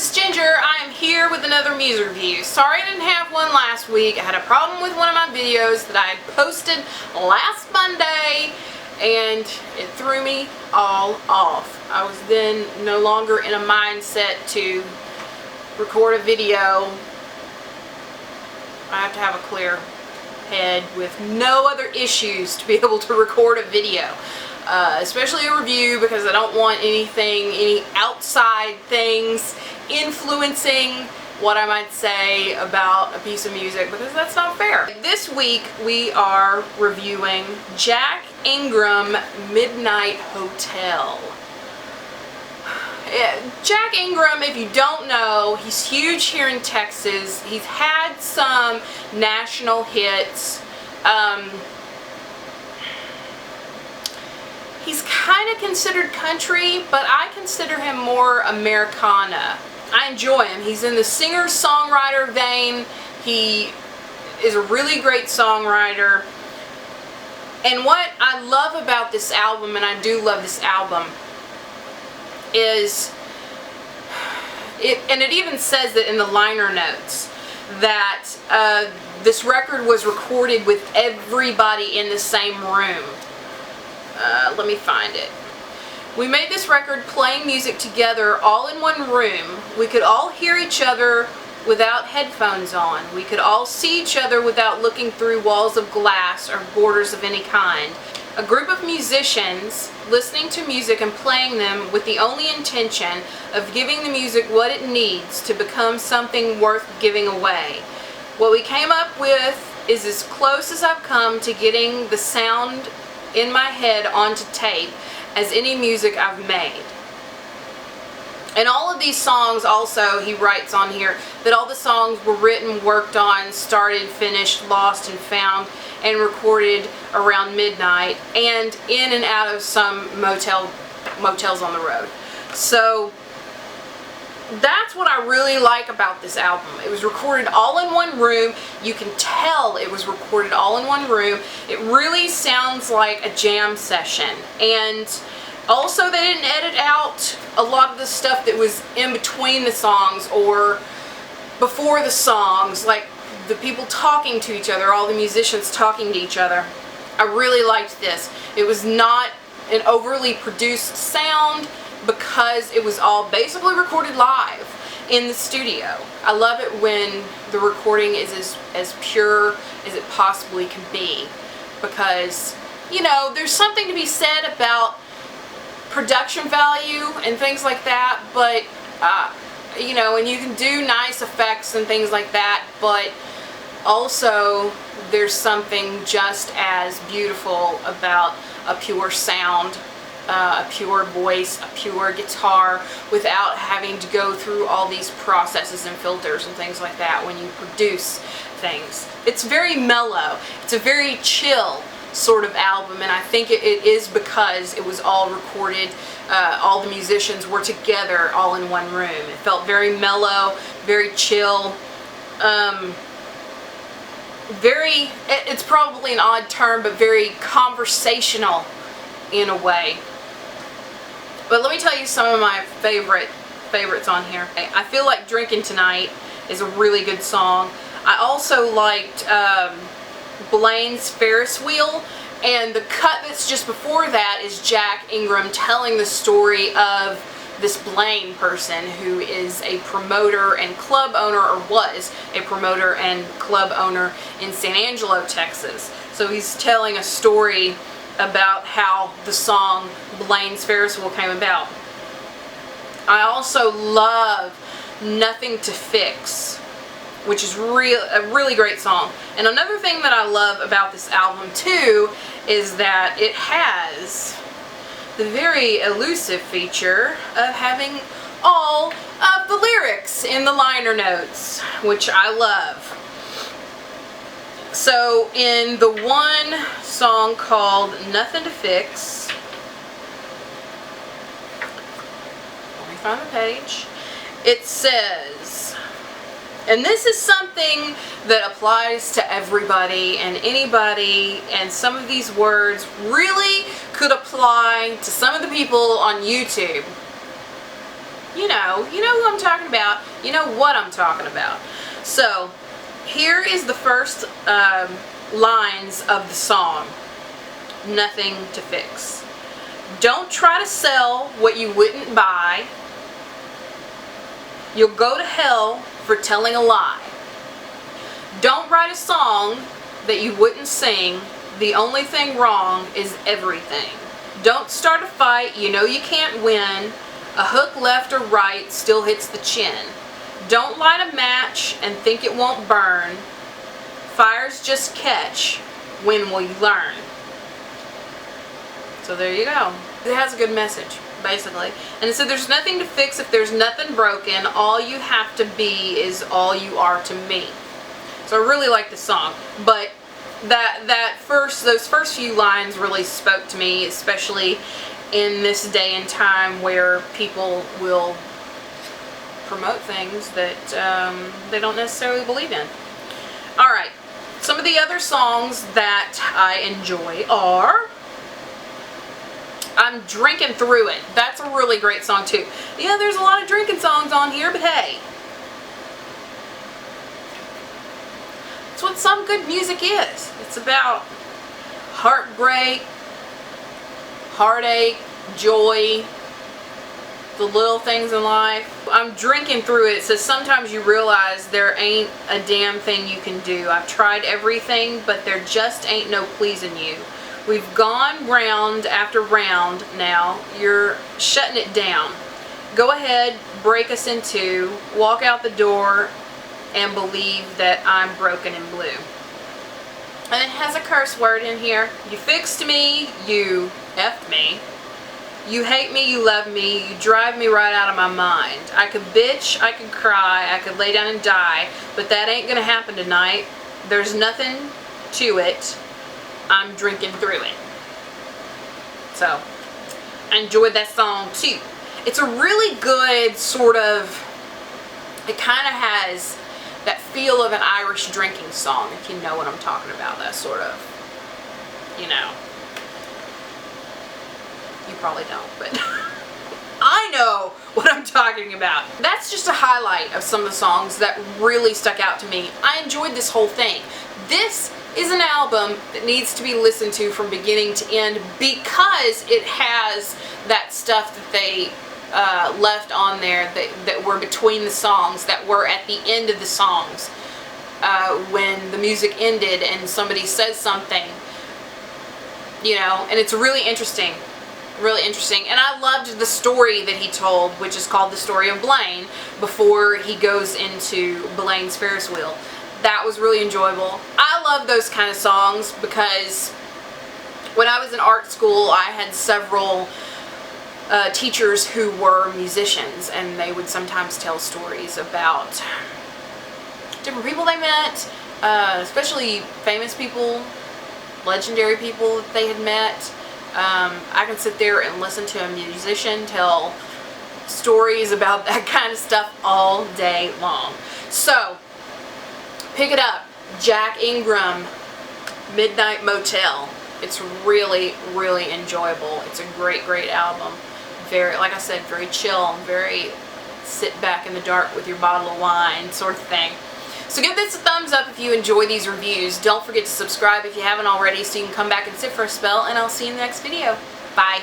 it's Ginger. I am here with another music review. Sorry I didn't have one last week. I had a problem with one of my videos that I had posted last Monday and it threw me all off. I was then no longer in a mindset to record a video. I have to have a clear head with no other issues to be able to record a video. Especially a review, because I don't want any outside things influencing what I might say about a piece of music, because that's not fair. This week we are reviewing Jack Ingram Midnight Hotel. Jack Ingram, if you don't know, he's huge here in Texas. He's had some national hits. He's kind of considered country, but I consider him more Americana. I enjoy him. He's in the singer-songwriter vein. He is a really great songwriter. And what I love about this album, and I do love this album, is it even says that in the liner notes that this record was recorded with everybody in the same room. Let me find it. We made this record playing music together all in one room. We could all hear each other without headphones on. We could all see each other without looking through walls of glass or borders of any kind. A group of musicians listening to music and playing them with the only intention of giving the music what it needs to become something worth giving away. What we came up with is as close as I've come to getting the sound in my head onto tape as any music I've made. And all of these songs also, he writes on here, that all the songs were written, worked on, started, finished, lost, and found, and recorded around midnight, and in and out of some motels on the road. So that's what I really like about this album. It was recorded all in one room. You can tell it was recorded all in one room. It really sounds like a jam session. And also, they didn't edit out a lot of the stuff that was in between the songs or before the songs, like the people talking to each other, all the musicians talking to each other. I really liked this. It was not an overly produced sound, because it was all basically recorded live in the studio. I love it when the recording is as pure as it possibly can be, because, you know, there's something to be said about production value and things like that, but you know, and you can do nice effects and things like that, but also there's something just as beautiful about a pure sound, a pure voice, a pure guitar, without having to go through all these processes and filters and things like that when you produce things. It's very mellow. It's a very chill sort of album, and I think it is because it was all recorded, all the musicians were together all in one room. It felt very mellow, very chill, it's probably an odd term, but very conversational in a way. But let me tell you some of my favorites on here. I Feel Like Drinking Tonight is a really good song. I also liked Blaine's Ferris Wheel, and the cut that's just before that is Jack Ingram telling the story of this Blaine person who is a promoter and club owner, or was a promoter and club owner in San Angelo, Texas. So he's telling a story about how the song Blaine's Ferris Wheel came about. I also love Nothing to Fix, which is a really great song. And another thing that I love about this album too is that it has the very elusive feature of having all of the lyrics in the liner notes, which I love. So in the one song called Nothing to Fix, let me find the page, it says, and this is something that applies to everybody and anybody, and some of these words really could apply to some of the people on YouTube. You know who I'm talking about. You know what I'm talking about. So, here is the first lines of the song. Nothing to fix. Don't try to sell what you wouldn't buy. You'll go to hell for telling a lie. Don't write a song that you wouldn't sing. The only thing wrong is everything. Don't start a fight you know you can't win. A hook left or right still hits the chin. Don't light a match and think it won't burn. Fires just catch. When will you learn? So there you go. It has a good message, basically. And it said there's nothing to fix if there's nothing broken. All you have to be is all you are to me. So I really like the song. But those first few lines really spoke to me, especially in this day and time where people will promote things that they don't necessarily believe in. Alright, some of the other songs that I enjoy are I'm Drinking Through It. That's a really great song too. Yeah, there's a lot of drinking songs on here, but hey, that's what some good music is. It's about heartbreak, heartache, joy, the little things in life. I'm drinking through it. It says sometimes you realize there ain't a damn thing you can do. I've tried everything, but there just ain't no pleasing you. We've gone round after round now. You're shutting it down. Go ahead, break us in two, walk out the door, and believe that I'm broken and blue. And it has a curse word in here. You fixed me, you effed me. You hate me, you love me, you drive me right out of my mind. I could bitch, I could cry, I could lay down and die, but that ain't gonna happen tonight. There's nothing to it. I'm drinking through it. So, I enjoyed that song too. It's a really good sort of, it kind of has that feel of an Irish drinking song, if you know what I'm talking about. That sort of, you know. You probably don't, but I know what I'm talking about. That's just a highlight of some of the songs that really stuck out to me. I enjoyed this whole thing. This is an album that needs to be listened to from beginning to end because it has that stuff that they left on there that were between the songs, that were at the end of the songs. When the music ended and somebody says something, you know, and it's really interesting. Really interesting. And I loved the story that he told, which is called The Story of Blaine, before he goes into Blaine's Ferris wheel. That was really enjoyable. I love those kind of songs because when I was in art school, I had several teachers who were musicians, and they would sometimes tell stories about different people they met, especially famous people, legendary people that they had met. I can sit there and listen to a musician tell stories about that kind of stuff all day long. So, pick it up. Jack Ingram, Midnight Motel. It's really, really enjoyable. It's a great, great album. Very, like I said, very chill, very sit back in the dark with your bottle of wine sort of thing. So give this a thumbs up if you enjoy these reviews. Don't forget to subscribe if you haven't already so you can come back and sit for a spell, and I'll see you in the next video. Bye.